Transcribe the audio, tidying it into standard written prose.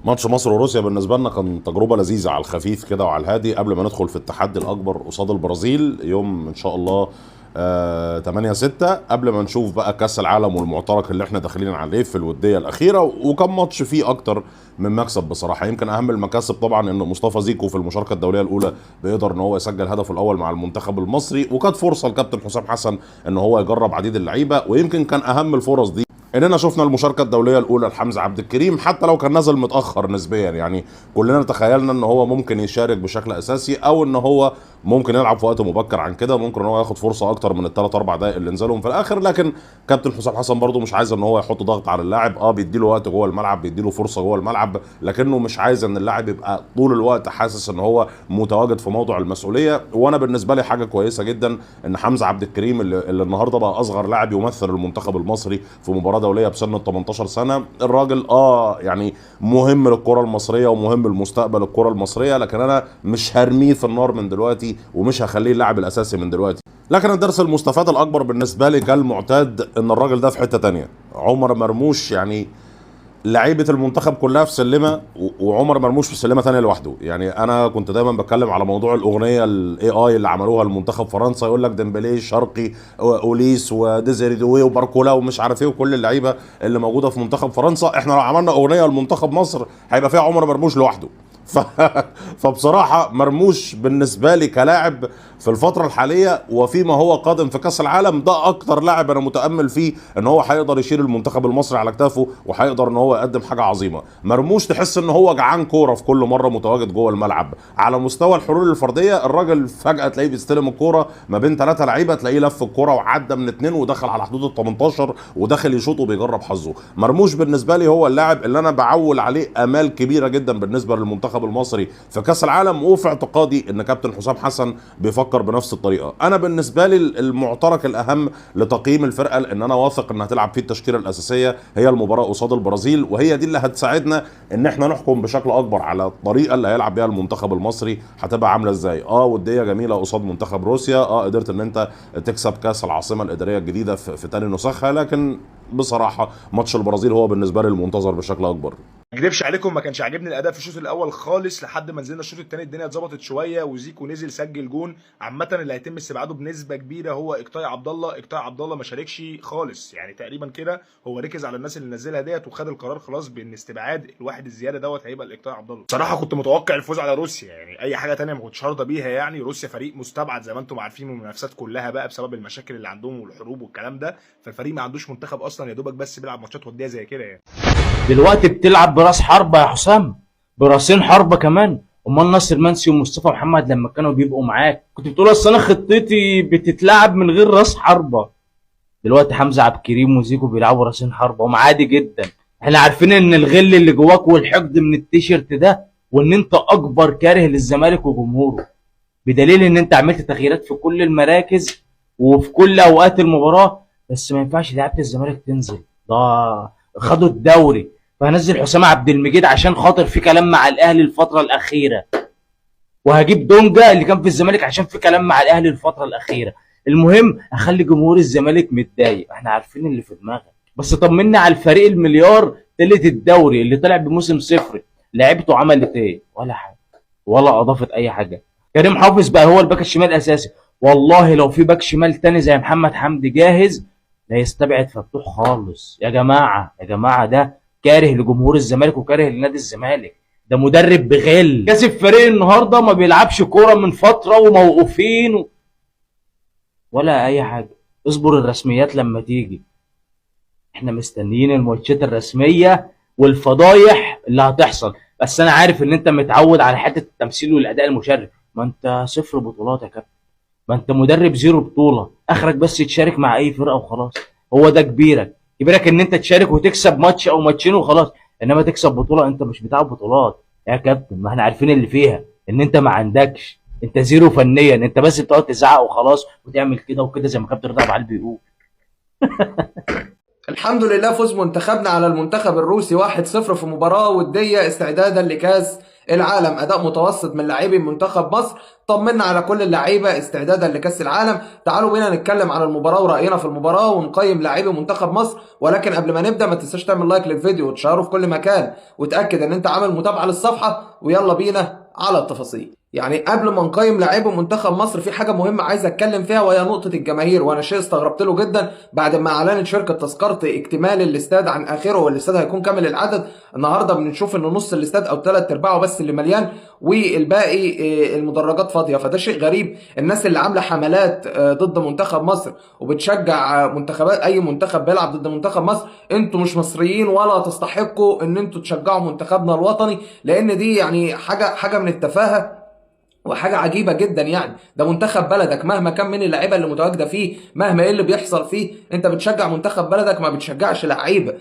ماتش مصر وروسيا بالنسبه لنا كان تجربه لذيذه على الخفيف كده وعلى الهادي قبل ما ندخل في التحدي الاكبر قصاد البرازيل يوم ان شاء الله 8/6، قبل ما نشوف بقى كاس العالم والمعترك اللي احنا داخلين عليه في الوديه الاخيره. وكان ماتش فيه اكتر من مكسب بصراحه. يمكن اهم المكاسب طبعا ان مصطفى زيكو في المشاركه الدوليه الاولى بيقدر ان هو يسجل هدفه الاول مع المنتخب المصري، وكانت فرصه لكابتن حسام حسن ان هو يجرب عديد اللعيبه. ويمكن كان اهم الفرص دي اننا شفنا المشاركه الدوليه الاولى لحمزه عبد الكريم، حتى لو كان نزل متاخر نسبيا. يعني كلنا تخيلنا ان هو ممكن يشارك بشكل اساسي، او ان هو ممكن يلعب في وقت مبكر عن كده، ممكن ان هو ياخد فرصه اكتر من الثلاث اربع دقائق اللي نزلهم في الاخر. لكن كابتن حسام حسن برضه مش عايز ان هو يحط ضغط على اللاعب. بيديله وقت جوه الملعب، بيديله فرصه جوه الملعب، لكنه مش عايز ان اللاعب يبقى طول الوقت حاسس ان هو متواجد في موضع المسؤوليه. وانا بالنسبه لي حاجه كويسه جدا ان حمزه عبد الكريم اللي النهارده بقى اصغر لاعب يمثل المنتخب المصري في مباراه دوليه بسن ال 18 سنه. الراجل يعني مهم للكره المصريه ومهم لمستقبل الكره المصريه، لكن انا مش هرميه في النار من دلوقتي ومش هخليه اللاعب الاساسي من دلوقتي. لكن الدرس المستفاد الاكبر بالنسبه لي كالمعتاد ان الراجل ده في حته تانية. عمر مرموش يعني لعيبه المنتخب كلها في سلمه، وعمر مرموش في سلمه ثانيه لوحده. يعني انا كنت دايما بتكلم على موضوع الاغنيه الاي اي اللي عملوها المنتخب فرنسا، يقول لك ديمبلي شرقي اوليس وديزيري دوي وباركولا ومش عارف ايه وكل اللعيبه اللي موجوده في منتخب فرنسا. احنا لو عملنا اغنيه لمنتخب مصر هيبقى فيها عمر مرموش لوحده. ف... فبصراحه مرموش بالنسبه لي كلاعب في الفتره الحاليه وفيما هو قادم في كاس العالم، ده اكتر لاعب انا متامل فيه ان هو هيقدر يشيل المنتخب المصري على كتافه وهيقدر ان هو يقدم حاجه عظيمه. مرموش تحس ان هو جعان كوره في كل مره متواجد جوه الملعب. على مستوى الحلول الفرديه الراجل فجاه تلاقيه بيستلم الكوره ما بين ثلاثه لعيبه، تلاقيه لف الكوره وعدى من اثنين ودخل على حدود ال 18 وداخل يشوط وبيجرب حظه. مرموش بالنسبه لي هو اللاعب اللي انا بعول عليه امال كبيره جدا بالنسبه للمنتخب المصري في كاس العالم. وفي اعتقادي ان كابتن حسام حسن بيفكر بنفس الطريقه. انا بالنسبه لي المعترك الاهم لتقييم الفرقه ان انا واثق انها تلعب فيه التشكيله الاساسيه هي المباراه قصاد البرازيل، وهي دي اللي هتساعدنا ان احنا نحكم بشكل اكبر على الطريقه اللي هيلعب بيها المنتخب المصري هتبقى عامله ازاي. وديه جميله قصاد منتخب روسيا، قدرت ان انت تكسب كاس العاصمه الاداريه الجديده في تاني نسخها، لكن بصراحه ماتش البرازيل هو بالنسبه لي المنتظر بشكل اكبر. ما اكدبش عليكم، ما كانش عاجبني الاداء في الشوط الاول خالص لحد ما نزلنا الشوط الثاني الدنيا اتظبطت شويه وزيكو نزل سجل جون. عامه اللي هيتم استبعاده بنسبه كبيره هو اقطاع عبد الله. اقطاع عبد الله ما شاركش خالص، يعني تقريبا كده هو ركز على الناس اللي نزلها ديت وخد القرار خلاص بان استبعاد الواحد الزياده دوت هيبقى الاقطاع عبد الله. صراحه كنت متوقع الفوز على روسيا، يعني اي حاجه ثانيه ما كنتش هرضى بيها. يعني روسيا فريق مستبعد زي ما انتم عارفين من المنافسات كلها بقى بسبب المشاكل اللي عندهم والحروب والكلام ده، فالفريق ما عندوش منتخب اصلا، يا دوبك بس بيلعب ماتشات وديه زي كده يعني. دلوقتي بتلعب براس حربة يا حسام، براسين حربة كمان. امال ناصر منسي ومصطفى محمد لما كانوا بيبقوا معاك كنت بتقول اصل انا خطتي بتتلعب من غير راس حربة. دلوقتي حمزة عبد الكريم وزيكو بيلعبوا راسين حربة وعادي جدا. احنا عارفين ان الغل اللي جواك والحقد من التيشيرت ده، وان انت اكبر كاره للزمالك وجمهوره، بدليل ان انت عملت تغييرات في كل المراكز وفي كل اوقات المباراة. بس ما ينفعش لعيبه الزمالك تنزل، ده خدوا الدوري. فهنزل حسام عبد المجيد عشان خاطر في كلام مع الاهلي الفتره الاخيره، وهجيب دونجا اللي كان في الزمالك عشان في كلام مع الاهلي الفتره الاخيره. المهم اخلي جمهور الزمالك متضايق، احنا عارفين اللي في دماغك. بس طمنا على الفريق المليار تالت الدوري اللي طلع بموسم صفر، لعبته عملت ايه؟ ولا حاجه، ولا اضافت اي حاجه. كريم حافظ بقى هو الباك الشمال الاساسي. والله لو في باك شمال تاني زي محمد حمدي جاهز لا يستبعد فتوح خالص. يا جماعه يا جماعه، ده كاره لجمهور الزمالك وكاره لنادي الزمالك، ده مدرب بغل كسب فريق النهارده ما بيلعبش كوره من فتره وموقوفين ولا اي حاجه. اصبر الرسميات لما تيجي، احنا مستنيين الماتشات الرسميه والفضايح اللي هتحصل. بس انا عارف ان انت متعود على حته التمثيل والاداء المشرف. ما انت صفر بطولات يا كابتن، ما انت مدرب زيرو بطوله، اخرك بس تشارك مع اي فرقه وخلاص. هو ده كبيرك، كبيرك ان انت تشارك وتكسب ماتش او ماتشين وخلاص، انما تكسب بطوله انت مش بتاع بطولات يا كابتن. ما احنا عارفين اللي فيها ان انت ما عندكش، انت زيرو فنيا، انت بس بتقعد تزعق وخلاص وتعمل كده وكده زي ما كابتن رضا عبد بيقول. الحمد لله فوز منتخبنا على المنتخب الروسي 1-0 في مباراة ودية استعدادا لكاس العالم اداء متوسط من لاعبي منتخب مصر. طمنا على كل اللعيبه استعدادا لكاس العالم. تعالوا بينا نتكلم عن المباراه وراينا في المباراه ونقيم لاعبي منتخب مصر. ولكن قبل ما نبدا ما تنساش تعمل لايك للفيديو وتشيره في كل مكان وتاكد ان انت عامل متابعه للصفحه. ويلا بينا على التفاصيل. يعني قبل ما نقيم لاعبي منتخب مصر في حاجه مهمه عايز اتكلم فيها وهي نقطه الجماهير. وانا شيء استغربت له جدا بعد ما اعلنت شركه تذكره اكتمال الاستاد عن اخره، والاستاد هيكون كامل العدد. النهارده بنشوف ان نص الاستاد او 3/4 بس اللي مليان والباقي المدرجات فاضيه. فده شيء غريب. الناس اللي عامله حملات ضد منتخب مصر وبتشجع منتخبات، اي منتخب بيلعب ضد منتخب مصر، انتوا مش مصريين ولا تستحقوا ان انتوا تشجعوا منتخبنا الوطني، لان دي يعني حاجه من التفاهه وحاجه عجيبه جدا. يعني ده منتخب بلدك مهما كان من اللعيبه اللي متواجده فيه، مهما ايه اللي بيحصل فيه، انت بتشجع منتخب بلدك ما بتشجعش لعيبه.